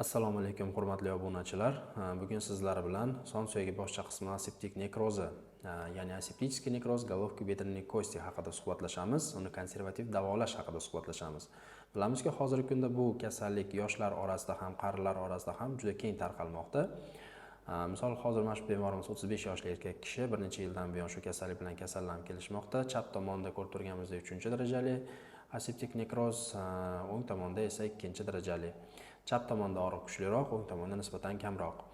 Assalomu alaykum hurmatli obunachilar. Bugun sizlar bilan son suyagi boshqa qismi aseptik nekrozi, ya'ni asepticheskiy nekroz головки бедренной кости haqida suhbatlashamiz. Uni konservativ davolash haqida suhbatlashamiz. Bilamizki, hozirgi kunda bu kasallik yoshlar orasida ham, qarilar orasida ham juda keng tarqalmoqda. Misol hozir mana shu bemorimiz 35 yoshli erkak kishi bir necha yildan buyon shu kasallik bilan kasallanib kelishmoqda. Chap tomonda ko'rib turganimizdek 3-darajali aseptik nekroz, o'ng tomonda esa 2-darajali. Chap tomonda og'riq kuchliroq, o'ng tomonda nisbatan kamroq.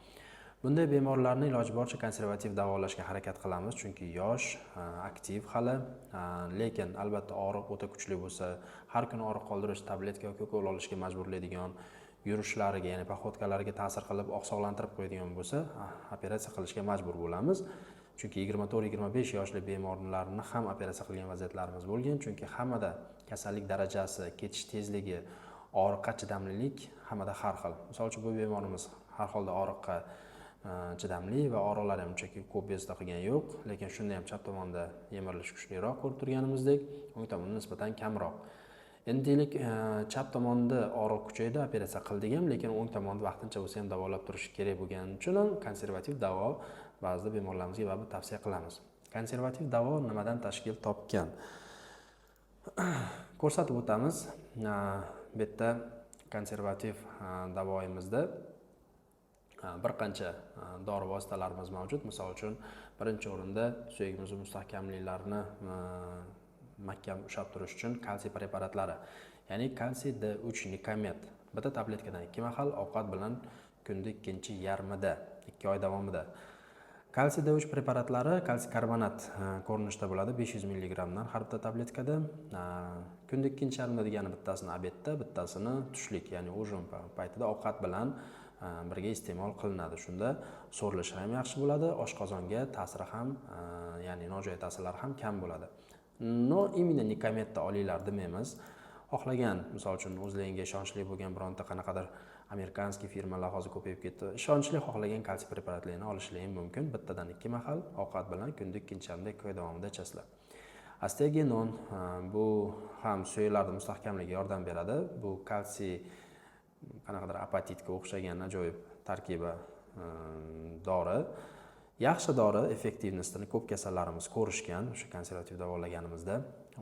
Bunday bemorlarni iloji boricha konservativ davolashga harakat qilamiz, chunki yosh, aktiv hali, lekin albatta og'riq o'ta kuchli bo'lsa, har kuni og'riq qoldirish, tabletka yoki ukol olishga majburlaydigan, yurishlariga, ya'ni poxodkalariga ta'sir qilib oqsoqlantirib qo'yadigan bo'lsa, operatsiya qilishga majbur bo'lamiz. Chunki 24-25 yoshli bemorlarni ham operatsiya qilgan vaziyatlarimiz bo'lgan, chunki hammada kasallik darajasi, ketish tezligi, og'riqqa chidamlilik hammada har xil. Misol uchun bu bemorimiz har holda og'riqqa chidamli va og'riqlar ham unchaki ko'p bezovta qilgani yo'q, lekin shunda ham chap tomonda yemirilish kuchliroq ko'rib turganimizdek, o'ng tomonda nisbatan kamroq. Endilik chap tomonda og'riq kuchaydi, operatsiya qildik ham, lekin o'ng tomonda vaqtincha bo'lsa ham davolab turish kerak bo'lgani uchun konservativ davo ba'zi bemorlarimizga baribir tavsiya qilamiz. Konservativ davo nimadan tashkil topgan? Ko'rsatib o'tamiz. Bu yerda konservativ davoyimizda bir qancha dori vositalarimiz mavjud. Misol uchun, birinchi o'rinda suyagimiz mustahkamliklarini mahkam ushlab turish uchun kalsiy preparatlari, ya'ni kalsiy D3 nikomet. Bitta tabletkadan 2 mahal ovqat bilan kunda 2-yarmida, 2 oy davomida. Kalsiy D3 preparatlari kalsiy karbonat ko'rinishda bo'ladi, 500 mg dan har bitta tabletkada. Kunda 2-yarmida degani bittasini obedda, bittasini tushlik, ya'ni ujin paytida ovqat bilan birga iste'mol qilinadi. Shunda so'rilishi ham yaxshi bo'ladi, oshqozonga ta'siri ham, ya'ni nojo'ya ta'sirlari ham kam bo'ladi. Именно nikometda olinglar demaymiz. Xohlagan, misol uchun o'zlariga ishonchli bo'lgan bironta qanaqadir amerikanskiy firmalar hozir ko'payib ketdi. Ishonchli xohlagan kalsiy preparatlarini olishlari mumkin. Bittadan 2 mahal ovqat bilan kunda 2-yarmida 2 oy davomida ichasizlar. Asteginon bu ham suyaklarning mustahkamligiga yordam beradi. Bu kalsiy qanaqadir apatitga o'xshagan ajoyib tarkibi dori. Yaxshi dori, effektivnessini ko'p kasallarimiz ko'rishgan, o'sha konservativ davolaganimizda.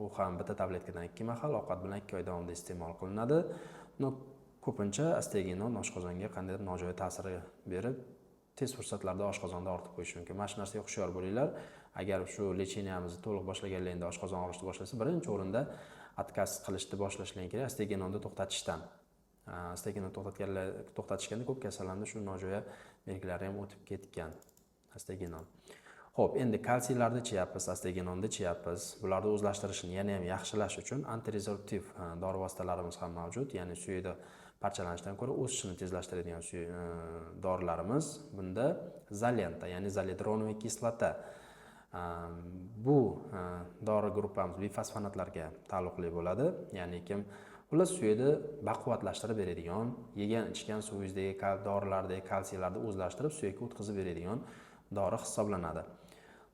U ham bitta tabletkadan 2 mahal ovqat bilan 2 oy davomida iste'mol qilinadi. Ko'pincha asteginon oshqozonga qandaydir nojo'ya ta'sir berib, tez fursatlarda oshqozonda ortib qo'yishi mumkin. Mana shu narsaga hushyor bo'linglar. Agar shu lecheniyamizni to'liq boshlaganligida oshqozon og'rishni boshlasa, birinchi o'rinda отказ qilishni boshlashlar kerak, asteginonni to'xtatishdan. Asteginon to'xtatishganda ko'p kasallarda shu nojo'ya belgilari ham o'tib ketgan. Asteginon. Xo'p, endi kalsiylarni ichayapmiz, asteginonni ichayapmiz. Bularni o'zlashtirishni yana ham yaxshilash uchun antiresorptiv dori vositalarimiz ham mavjud, ya'ni suyakda parchalanishdan ko'ra o'sishini tezlashtiradigan dorilarimiz. Bunda zalenta, ya'ni zoledronoviy kislota. Bu dori gruppamiz bifosfonatlarga taalluqli bo'ladi, ya'ni ular suyakni baquvvatlashtirib beradigan, yegan ichgan suvingizdagi dorilardagi kalsiylarni o'zlashtirib suyakka o'tkazib beradigan dori hisoblanadi.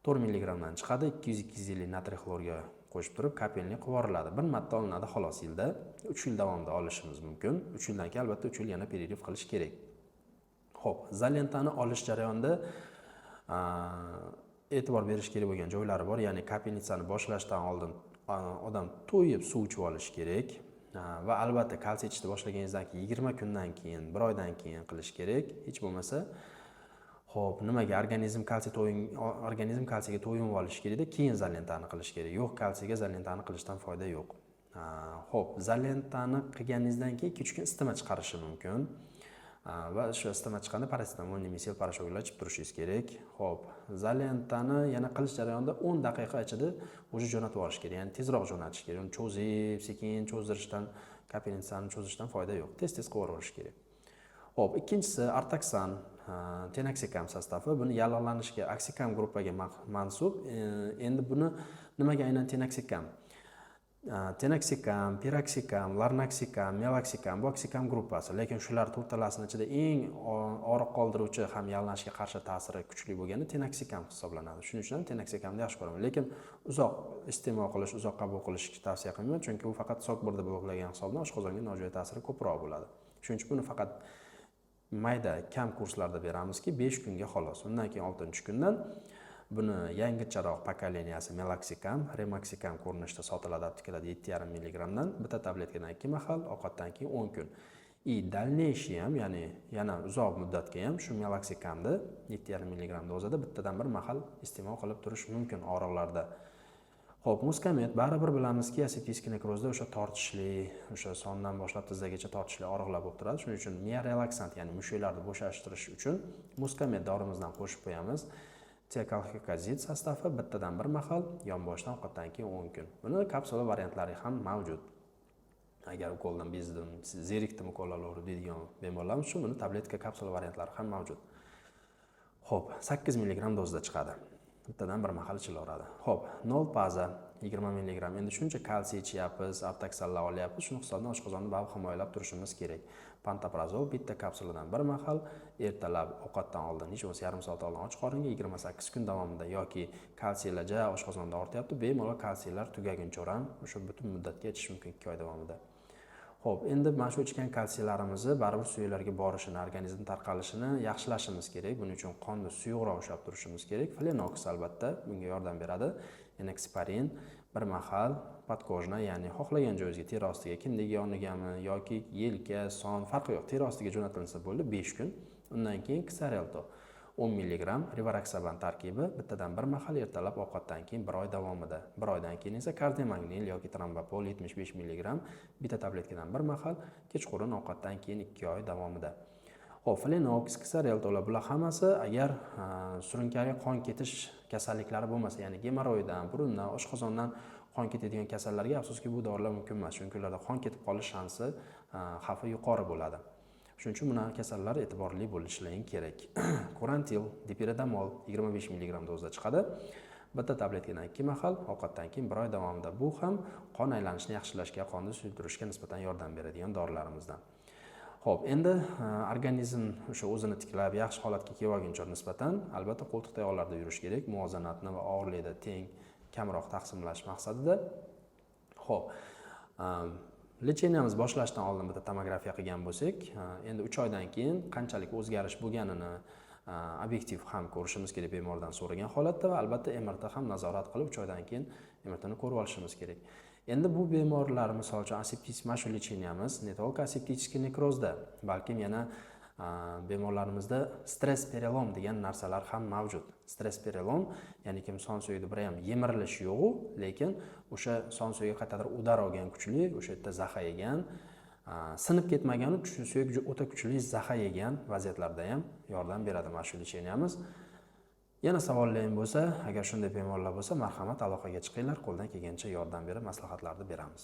4 mg dan chiqadi, 200-250 natriy xlorga qo'shib turib kapelni qovuriladi. Bir marta olinadi xolos, yilda 3 yil davomida olishimiz mumkin. 3 yildan keyin albatta 3 yil yana pereriv qilish kerak. Xo'p, zalentani olish jarayonida e'tibor berish kerak bo'lgan joylari bor, ya'ni kapelnitsani boshlashdan oldin odam to'yib suv ichib olish kerak. Va albatta kalsiy ichishni boshlaganingizdan keyin 20 kundan keyin, 1 oydan keyin qilish kerak. Hech bo'lmasa, xo'p, nimaga organizm kalsiyga to'yinib olish kerak-da, keyin zalentani qilish kerak. Yo'q, kalsiyga zalentani qilishdan foyda yo'q. Xo'p, zalentani qilganingizdan keyin 2-3 kun isitma chiqarishi mumkin. Va shu isitma chiqqanda parasetamol, nemisel parashoklar ichib turishingiz kerak. Xo'p, zalentani yana qilish jarayonida 10 daqiqa ichida o'zi jo'natib olish kerak. Ya'ni tezroq jo'natish kerak. Uni cho'zib, sekin cho'zdirishdan, kapelnitsani cho'zishdan foyda yo'q. Tez-tez qovurish kerak. Xo'p, ikkinchisi artaksan, tenoksikam sostavi. Buni yallig'lanishga oksikam gruppaga mansub. Endi buni nimaga aynan tenoksikam? Tenoksikam, piroksikam, larnoksikam, meloksikam bu oksikam gruppasi. Lekin shular to'rtalasining ichida eng og'riq qoldiruvchi ham yallanishga qarshi ta'siri kuchli bo'lgani tenoksikam hisoblanadi. Shuning uchun ham tenoksikamni yaxshi ko'raman. Lekin uzoq iste'mol qilish, uzoq qabul qilishni tavsiya qilmayman, chunki u faqat sok birda bloklagan hisobdan oshqozonga nojo'ya ta'siri ko'proq bo'ladi. Shuning uchun buni faqat mayda kam kurslarda beramizki 5 kunga xolos. Undan keyin 6-kundan buni yangicharoq pokoleniyasi Meloxicam, Remaxicam ko'rinishda sotiladi, tikiladi 7,5 mg dan. Bitta tabletkadan 2 mahal, ovqatdan keyin 10 kun. Дальнейший ham, ya'ni yana uzoq muddatga ham shu Meloxicamni 7,5 mg dozada bittadan bir mahal iste'mol qilib turish mumkin og'riqlarda. Xo'p, Muskamet baribir bilamizki, aseptik nekrozda o'sha tortishli, o'sha sondan boshlab tizzagacha tortishli og'riqlar bo'lib turadi. Shuning uchun miya relaksant, ya'ni mushaklarni bo'shashtirish uchun Muskamet dorimizdan qo'shib qo'yamiz. Tiakalxikazid sostavi bittadan bir mahal, yonboshdan ovqatdan keyin 10 kun. Buni kapsula variantlari ham mavjud. Agar ukoldan bezdim, zerikdim ukollar deydigan bemorlarimiz uchun buni tabletka kapsula variantlari ham mavjud. Xo'p, 8 mg dozada chiqadi. Bittadan bir mahal ichilaveradi. Xo'p, Nolpaza 20 mg. Endi shuncha kalsiy ichyapmiz, aptaksallar olyapmiz, shuni hisobidan oshqozonni baribir himoyalab turishimiz kerak. Pantoprazol bitta kapsuladan bir mahal ertalab ovqatdan oldin, hech bo'lmasa yarim soat oldin och qoringa 28 kun davomida yoki kalsiylar oshqozonda ortyapti, bemalol kalsiylar tugaguncha ham o'sha butun muddatga ichish mumkin 2 oy davomida. Xo'p, endi mana shu ichgan kalsiylarimizni baribir suyaklarga borishini, organizm tarqalishini yaxshilashimiz kerak. Buning uchun qonni suyuqroq ushlab turishimiz kerak. Flenox albatta bunga yordam beradi. Enoxaparin bir mahal podkojna, ya'ni xohlagan joyingizga, teri ostiga, kindik yonigami yoki yelka, son farqi yo'q, teri ostiga jo'natilsa bo'ldi 5 kun. Undan keyin Xarelto 10 mg Rivaroxaban tarkibi bittadan bir mahal ertalab ovqatdan keyin 1 oy davomida. 1 oydan keyin esa Kardemagnil yoki Trambapol 75 mg bitta tabletkadan bir mahal kechqurun ovqatdan keyin 2 oy davomida. Xo'p, Flenox, Xareltolar bular hammasi agar surunkali qon ketish kasalliklari bo'lmasa, ya'ni gemoroydan, burundan, oshqozondan qon ketadigan kasallarga afsuski bu dorilar mumkin emas. Chunki ularda qon ketib qolish shansi, xavfi yuqori bo'ladi. Shuning uchun bunaqa kasallar e'tiborli bo'lishlari kerak. Kurantil, dipiridamol 25 mg dozada chiqadi. Bitta tabletkadan 2 mahal, ovqatdan keyin 1 oy davomida. Bu ham qon aylanishini yaxshilashga, qonni suyultirishga nisbatan yordam beradigan dorilarimizdan. Xo'p, endi organizm o'sha o'zini tiklab, yaxshi holatga kelib olguncha nisbatan albatta qo'ltiq tayoqlarda yurish kerak, muvozanatni va og'irlikni teng, kamroq taqsimlash maqsadida. Xo'p, Lecheniyamiz boshlashdan oldin bitta tomografiya qilgan bo'lsak, endi 3 oydan keyin qanchalik o'zgarish bo'lganini obyektiv ham ko'rishimiz kerak bemordan so'ragan holatda va albatta MRT ham nazorat qilib 3 oydan keyin MRTni ko'rib olishimiz kerak. Endi bu bemorlar misol uchun aseptik mashu lecheniyamiz ne только aseptik nekrozda, balkim yana bemorlarimizda stress perelom degan narsalar ham mavjud. Stress perelom, ya'ni kim son suyakda bir ham yemirilish yo'q, lekin o'sha son suyakka qayerdadir udar olgan kuchli, o'sha yerda zaxa yegan, sinib ketmagan, suyak o'ta kuchli zaxa yegan vaziyatlarda ham yordam beradi mashu lecheniyamiz. Yana savollaring bo'lsa, agar shunday bemorlar bo'lsa, marhamat aloqaga chiqinglar, qo'ldan kelgancha yordam berib maslahatlarni beramiz.